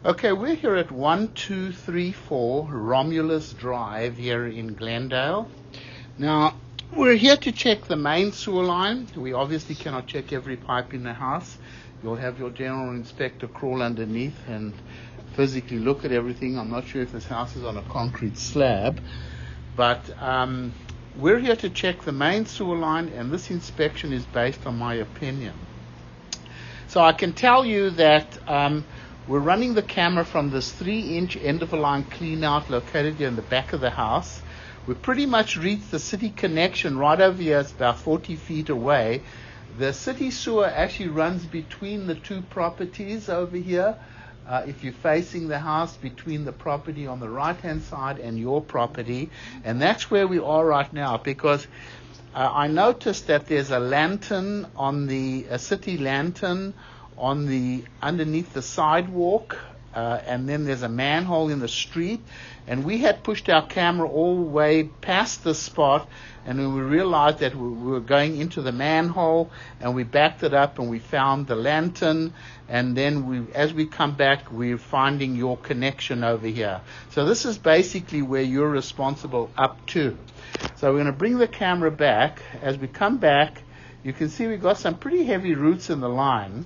Okay, we're here at 1234 Romulus Drive here in Glendale. Now, we're here to check the main sewer line. We obviously cannot check every pipe in the house. You'll have your general inspector crawl underneath and physically look at everything. I'm not sure if this house is on a concrete slab, but we're here to check the main sewer line, and this inspection is based on my opinion. So I can tell you that we're running the camera from this 3-inch end-of-a-line clean-out located here in the back of the house. We pretty much reached the city connection right over here. It's about 40 feet away. The city sewer actually runs between the two properties over here. If you're facing the house, between the property on the right-hand side and your property. And that's where we are right now, because I noticed that there's a lantern on a city lantern on the underneath the sidewalk, and then there's a manhole in the street, and we had pushed our camera all the way past the spot, and then we realized that we were going into the manhole, and we backed it up and we found the lantern, and then as we come back, we're finding your connection over here. So this is basically where you're responsible up to. So we're going to bring the camera back. As we come back, you can see we've got some pretty heavy roots in the line.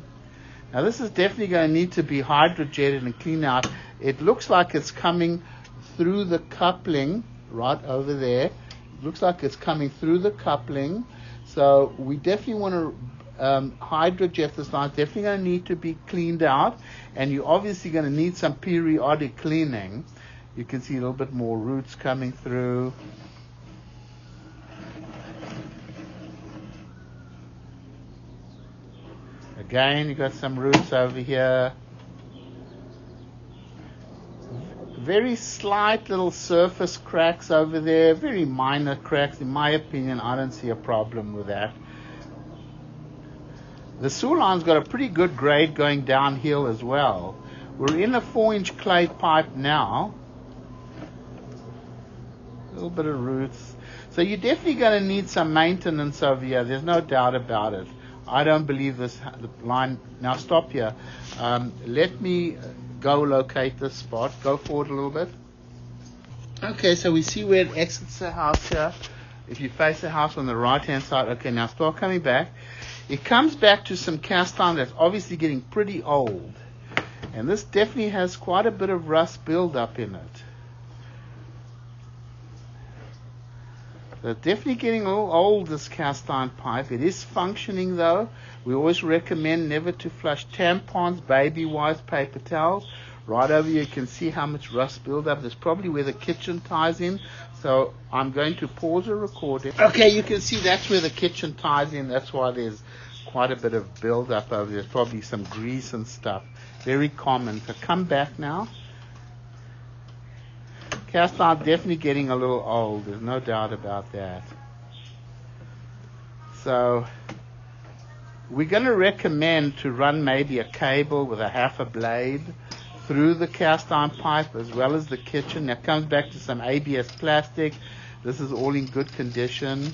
Now this is definitely going to need to be hydrojetted and cleaned out. It looks like it's coming through the coupling right over there. It looks like it's coming through the coupling. So we definitely want to hydrojet this line. It's definitely going to need to be cleaned out, and you're obviously going to need some periodic cleaning. You can see a little bit more roots coming through. Again, you got some roots over here. Very slight little surface cracks over there, very minor cracks. In my opinion, I don't see a problem with that. The sewer line's got a pretty good grade going downhill as well. We're in a 4-inch clay pipe now. A little bit of roots. So you're definitely going to need some maintenance over here. There's no doubt about it. I don't believe the line. Now stop here. Let me go locate this spot. Go forward a little bit. Okay, so we see where it exits the house here. If you face the house on the right-hand side, okay, now start coming back. It comes back to some cast iron that's obviously getting pretty old. And this definitely has quite a bit of rust buildup in it. So definitely getting a little old, this cast iron pipe. It is functioning though. We always recommend never to flush tampons, baby wipes, paper towels. Right over here you can see how much rust buildup. That's probably where the kitchen ties in. So I'm going to pause the recording. Okay, you can see that's where the kitchen ties in. That's why there's quite a bit of buildup over there. There's probably some grease and stuff. Very common. So come back now. Cast iron definitely getting a little old. There's no doubt about that. So we're going to recommend to run maybe a cable with a half a blade through the cast iron pipe as well as the kitchen. That comes back to some ABS plastic. This is all in good condition.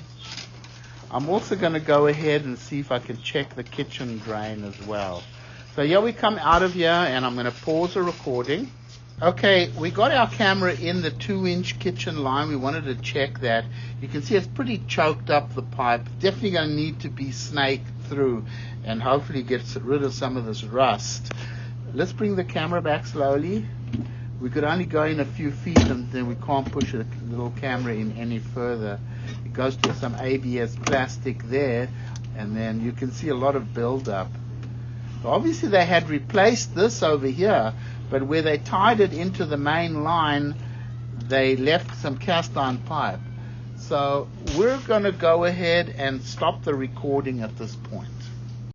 I'm also going to go ahead and see if I can check the kitchen drain as well. So here we come out of here, and I'm going to pause the recording. Okay, we got our camera in the 2-inch kitchen line. We wanted to check that. You can see it's pretty choked up, the pipe. Definitely going to need to be snaked through and hopefully get rid of some of this rust. Let's bring the camera back slowly. We could only go in a few feet, and then we can't push a little camera in any further. It goes to some ABS plastic there, and then you can see a lot of buildup. So obviously they had replaced this over here, but where they tied it into the main line, they left some cast iron pipe. So we're going to go ahead and stop the recording at this point.